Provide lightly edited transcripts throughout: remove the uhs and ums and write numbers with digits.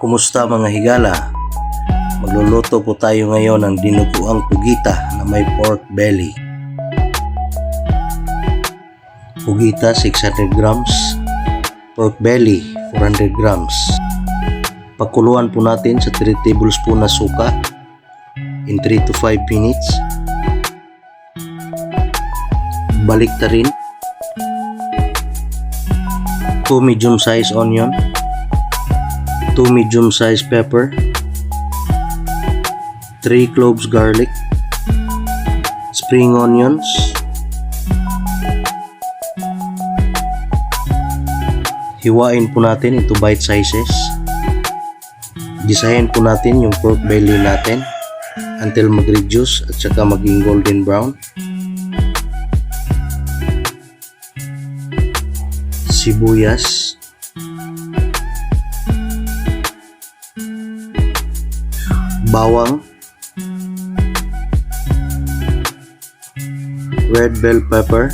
Kumusta mga higala? Magluluto po tayo ngayon ng dinuguang pugita na may pork belly. Pugita 600 grams, pork belly 400 grams. Pakuluan po natin sa 3 tablespoon na suka in 3 to 5 minutes. Balik ta rin 2 medium size onion, 2 medium size pepper, 3 cloves garlic, spring onions, hiwain po natin into bite sizes. Gisahin po natin yung pork belly natin until mag-reduce at saka maging golden brown. Sibuyas, bawang, red bell pepper,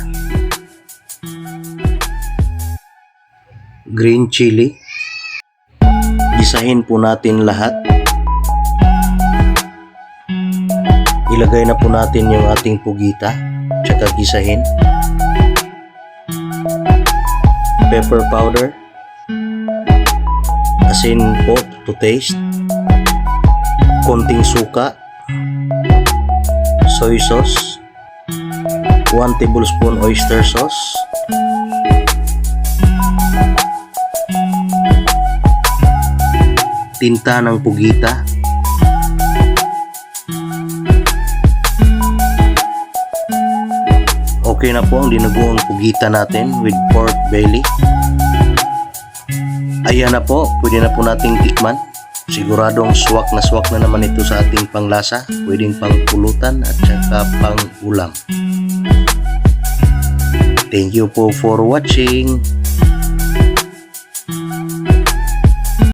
green chili. Gisahin po natin lahat. Ilagay na po natin yung ating pugita, tsaka gisahin. Pepper powder, asin po to taste, konting suka, soy sauce, 1 tablespoon oyster sauce, tinta ng pugita, okay na po ang dinuguang pugita natin with pork belly. Ayan na po, pwede na po nating tikman. Siguradong swak na naman ito sa ating panglasa. Pwedeng pang pulutan at saka pang ulam. Thank you po for watching.